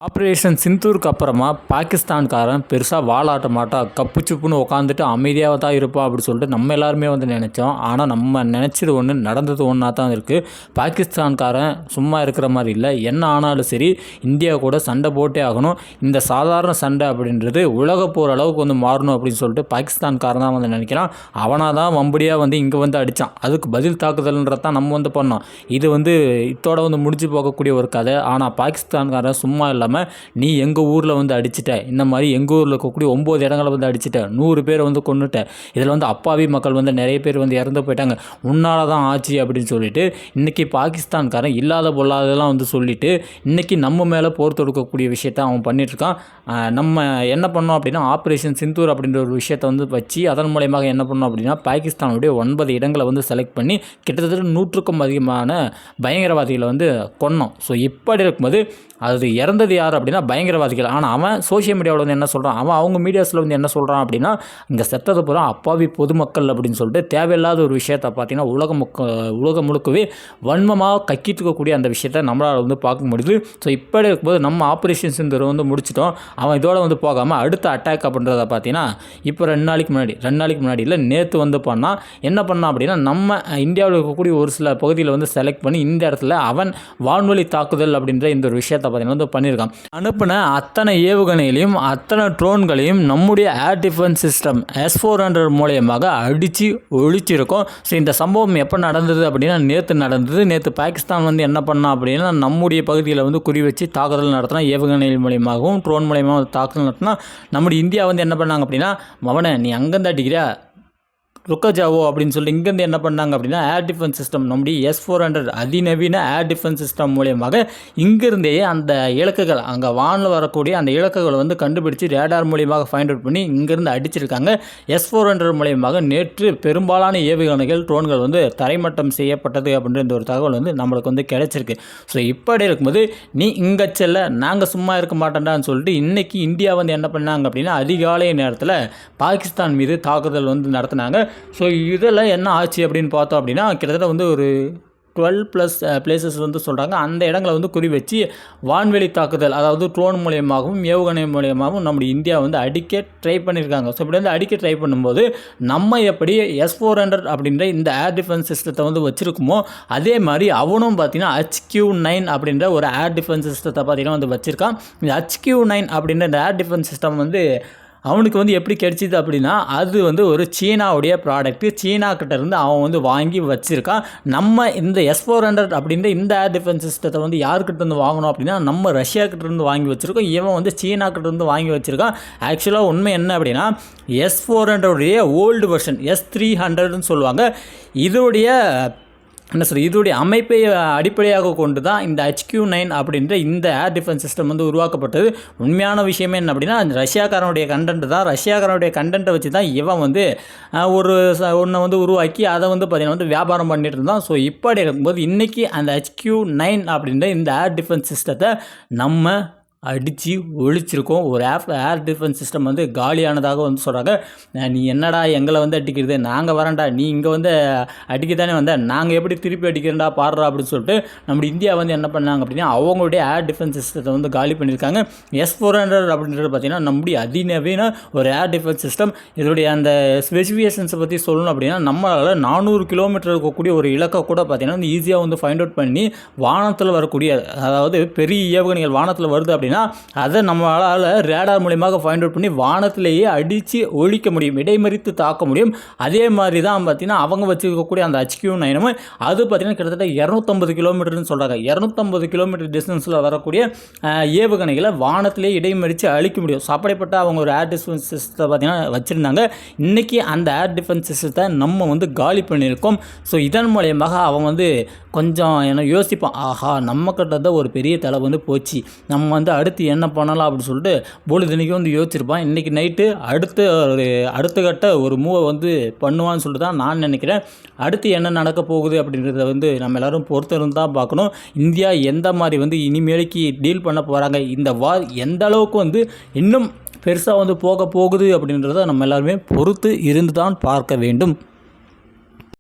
Operation சிந்தூருக்கு அப்புறமா பாகிஸ்தான்காரன் பெருசாக வாலாட்ட மாட்டான், கப்பு சுப்புன்னு உட்காந்துட்டு அமைதியாக தான் இருப்பான் அப்படி சொல்லிட்டு நம்ம எல்லாருமே நினச்சோம். ஆனால் நம்ம நினச்சது ஒன்று, நடந்தது ஒன்றா தான் இருக்குது. பாகிஸ்தான்காரன் சும்மா இருக்கிற மாதிரி இல்லை. என்ன ஆனாலும் சரி, இந்தியா கூட சண்டை போட்டே ஆகணும். இந்த சாதாரண சண்டை அப்படின்றது உலக போகிற அளவுக்கு மாறணும் அப்படின்னு சொல்லிட்டு பாகிஸ்தான்காரன் தான் நினைக்கிறான். அவனாக தான் வம்படியாக இங்கே அடித்தான். அதுக்கு பதில் தாக்குதல்ன்றது தான் நம்ம பண்ணோம். இது இதோட முடிஞ்சு போகக்கூடிய ஒரு கதை. ஆனால் பாகிஸ்தான்காரன் சும்மா இல்லாமல், நீ எங்கள் ஊரில் அடிச்சிட்ட, இந்த மாதிரி எங்கள் ஊரில் இருக்கக்கூடிய 9 இடங்களை அடிச்சிட்ட, 100 பேரை கொன்னுட்ட, இதில் அப்பாவி மக்கள் நிறைய பேர் இறந்து போயிட்டாங்க, உன்னால தான் ஆச்சு அப்படின்னு சொல்லிட்டு இன்றைக்கி பாகிஸ்தான்காரன் இல்லாத பொல்லாதெல்லாம் சொல்லிட்டு இன்றைக்கி நம்ம மேலே போர் தொடுக்கக்கூடிய விஷயத்த அவன் பண்ணிகிட்ருக்கான். நம்ம என்ன பண்ணோம் அப்படின்னா, ஆப்ரேஷன் சிந்தூர் அப்படின்ற ஒரு விஷயத்தை வச்சு அதன் மூலயமாக என்ன பண்ணோம் அப்படின்னா, பாகிஸ்தானுடைய 9 இடங்களை செலக்ட் பண்ணி கிட்டத்தட்ட 100க்கும் அதிகமான பயங்கரவாதிகளை கொன்னோம். ஸோ இப்படி இருக்கும்போது அது இறந்தது யார் அப்படின்னா பயங்கரவாதிகள். ஆனால் அவன் சோஷியல் மீடியாவில் என்ன சொல்கிறான், அவங்க மீடியாஸில் என்ன சொல்கிறான் அப்படின்னா, இங்கே செத்தது பூரா அப்பாவி பொதுமக்கள் அப்படின்னு சொல்லிட்டு தேவையில்லாத ஒரு விஷயத்தை பார்த்தீங்கன்னா உலகம் முழுக்கவே வன்மமாக கக்கிட்டு இருக்கக்கூடிய அந்த விஷயத்தை நம்மளால் பார்க்க முடியுது. ஸோ இப்படி இருக்கும்போது நம்ம ஆப்ரேஷன் சிந்தூர் முடிச்சிட்டோம். அவன் இதோட போகாமல் அடுத்த அட்டாக் அப்படின்றத பார்த்தீங்கன்னா, இப்போ 2 நாளைக்கு முன்னாடி இல்லை, நேற்று பண்ணால் என்ன பண்ணான் அப்படின்னா, நம்ம இந்தியாவில் இருக்கக்கூடிய ஒரு சில பகுதியில் செலக்ட் பண்ணி இந்த இடத்துல அவன் வான்வழி தாக்குதல் அப்படின்ற இந்த ஒரு விஷயத்தை பண்ணியிருக்கான். அனுப்பின அத்தனை ஏவுகணைகளையும் அத்தனை ட்ரோன்களையும் நம்முடைய ஏர் டிஃபென்ஸ் சிஸ்டம் S-400 மூலயமாக அடித்து ஒழிச்சிருக்கோம். ஸோ இந்த சம்பவம் எப்போ நடந்தது அப்படின்னா, நேற்று நடந்தது. நேற்று பாகிஸ்தான் என்ன பண்ணா அப்படின்னா, நம்முடைய பகுதியில் குறி வச்சு தாக்குதல் நடத்தினா, ஏவுகணைகள் மூலியமாகவும் ட்ரோன் மூலயமாக தாக்குதல் நடத்தினா, நம்முடைய இந்தியா என்ன பண்ணாங்க அப்படின்னா, மவனை நீ அங்கேருந்து அடிக்கிற ருக்கஜாவோ அப்படின்னு சொல்லிட்டு இங்கேருந்து என்ன பண்ணாங்க அப்படின்னா, ஏர் டிஃபென்ஸ் சிஸ்டம் நம்முடைய S-400 அதிநவீன ஏர் டிஃபென்ஸ் சிஸ்டம் மூலியமாக இங்கிருந்தே அந்த இலக்குகள், அங்கே வானில் வரக்கூடிய அந்த இலக்குகளை கண்டுபிடிச்சு ரேடார் மூலியமாக ஃபைண்ட் அவுட் பண்ணி இங்கேருந்து அடிச்சிருக்காங்க. S-400 மூலியமாக நேற்று பெரும்பாலான ஏவுகணைகள் ட்ரோன்கள் தரைமட்டம் செய்யப்பட்டது அப்படின்ற ஒரு தகவல் நம்மளுக்கு கிடைச்சிருக்கு. ஸோ இப்படி இருக்கும்போது நீ இங்கே செல்ல நாங்கள் சும்மா இருக்க மாட்டேன்டான்னு சொல்லிட்டு இன்றைக்கி இந்தியா என்ன பண்ணாங்க அப்படின்னா, அதிகாலை நேரத்தில் பாகிஸ்தான் மீது தாக்குதல் நடத்தினாங்க. ஸோ இதில் என்ன ஆச்சு அப்படின்னு பார்த்தோம் அப்படின்னா, கிட்டத்தட்ட ஒரு 12+ பிளேசஸ் சொல்கிறாங்க. அந்த இடங்களை குறி வச்சு வான்வெளி தாக்குதல், அதாவது ட்ரோன் மூலியமாகவும் ஏவுகணை மூலியமாகவும் நம்முடைய இந்தியா அடிக்க ட்ரை பண்ணியிருக்காங்க. ஸோ இப்படி அடிக்க ட்ரை பண்ணும்போது நம்ம எப்படி S-400 அப்படின்ற இந்த ஏர் டிஃபென்ஸ் சிஸ்டத்தை வச்சுருக்குமோ, அதே மாதிரி அவனும் பார்த்தீங்கன்னா HQ-9 அப்படின்ற ஒரு ஏர் டிஃபென்ஸ் சிஸ்டத்தை பார்த்தீங்கன்னா வச்சுருக்கான். இந்த HQ-9 அப்படின்ற இந்த ஏர் டிஃபென்ஸ் சிஸ்டம் அவனுக்கு எப்படி கிடைச்சிது அப்படின்னா, அது ஒரு சீனாவுடைய ப்ராடக்ட்டு. சீனாக்கிட்ட இருந்து அவன் வாங்கி வச்சுருக்கான். நம்ம இந்த S-400 அப்படின்ற இந்த ஏர் டிஃபென்ஸ் சிஸ்டத்தை யாருக்கிட்ட இருந்து வாங்கணும் அப்படின்னா, நம்ம ரஷ்யாக்கிட்ட இருந்து வாங்கி வச்சுருக்கோம். இவன் சீனாக்கிட்ட இருந்து வாங்கி வச்சுருக்கான். ஆக்சுவலாக உண்மை என்ன அப்படின்னா, S-400 ஓல்டு வெர்ஷன் S-300ன்னு சொல்லுவாங்க. இதோடைய அமைப்பை அடிப்படையாக கொண்டு தான் இந்த HQ-9 அப்படின்ற இந்த ஏர் டிஃபென்ஸ் சிஸ்டம் உருவாக்கப்பட்டது. உண்மையான விஷயமே என்ன அப்படின்னா, ரஷ்யாக்காரனுடைய கண்டென்ட் தான். ரஷ்யாக்காரனுடைய கண்டென்ட்டை வச்சு தான் இவன் ஒன்றை உருவாக்கி அதை பார்த்தீங்கன்னா வியாபாரம் பண்ணிட்டு இருந்தான். ஸோ இப்படி இருக்கும்போது இன்றைக்கி அந்த HQ-9 அப்படின்ற இந்த ஏர் டிஃபென்ஸ் சிஸ்டத்தை நம்ம அடித்து ஒழிச்சிருக்கோம். ஒரு ஏர் டிஃபென்ஸ் சிஸ்டம் காலியானதாக சொல்கிறாங்க. நீ என்னடா எங்களை அடிக்கிறது, நாங்கள் வரேன்டா, நீ இங்கே அடிக்கத்தானே நாங்கள் எப்படி திருப்பி அடிக்கிறேன்டா பாடுறா அப்படின்னு சொல்லிட்டு நம்ம இந்தியா என்ன பண்ணாங்க அப்படின்னா, அவங்களுடைய ஏர் டிஃபென்ஸ் சிஸ்டத்தை காலி பண்ணியிருக்காங்க. S-400 அப்படின்றது பார்த்திங்கன்னா நம்முடைய அதிநவீன ஒரு ஏர் டிஃபென்ஸ் சிஸ்டம். இதோடைய அந்த ஸ்பெசிஃபிகேஷன்ஸை பற்றி சொல்லணும் அப்படின்னா, நம்மளால் 400 கிலோமீட்டர் இருக்கக்கூடிய ஒரு இலக்கை கூட பார்த்திங்கன்னா ஈஸியாக ஃபைண்ட் அவுட் பண்ணி வானத்தில் வரக்கூடிய, அதாவது பெரிய ஏவுகணைகள் வானத்தில் வருது அப்படின்னா அதை நம்மளால் ரேடார் மூலியமாக ஃபைண்ட் அவுட் பண்ணி வானத்திலேயே அடித்து ஒழிக்க முடியும், இடைமறித்து தாக்க முடியும். அதே மாதிரி தான் பார்த்தீங்கன்னா அவங்க வச்சுருக்கக்கூடிய அந்த HQ-9 அது பார்த்தீங்கன்னா கிட்டத்தட்ட 250 கிலோமீட்டர்னு சொல்கிறாங்க. 250 கிலோமீட்டர் டிஸ்டன்ஸில் வரக்கூடிய ஏவுகணைகளை வானத்திலே இடைமறித்து அழிக்க முடியும். ஸோ அப்படிப்பட்ட அவங்க ஒரு ஏர் டிஃபென்ஸ் சிஸ்டத்தை பார்த்தீங்கன்னா வச்சுருந்தாங்க. இன்றைக்கி அந்த ஏர் டிஃபென்ஸ் சிஸ்டத்தை நம்ம காலி பண்ணியிருக்கோம். ஸோ இதன் மூலயமாக அவன் கொஞ்சம் யோசிப்பான், ஆஹா நம்ம கிட்ட ஒரு பெரிய தலை போச்சு, நம்ம அடுத்து என்ன பண்ணலாம் அப்படின்னு சொல்லிட்டு பொழுதுனைக்கு யோசிச்சிருப்பான். இன்றைக்கி நைட்டு அடுத்த கட்ட ஒரு மூவை பண்ணுவான்னு சொல்லிட்டு தான் நான் நினைக்கிறேன். அடுத்து என்ன நடக்க போகுது அப்படின்றத நம்ம எல்லோரும் பொறுத்திருந்து தான் பார்க்கணும். இந்தியா எந்த மாதிரி இனிமேலுக்கு டீல் பண்ண போகிறாங்க, இந்த வார் எந்த அளவுக்கு இன்னும் பெருசாக போக போகுது அப்படின்றத நம்ம எல்லாருமே பொறுத்து இருந்து தான் பார்க்க வேண்டும்.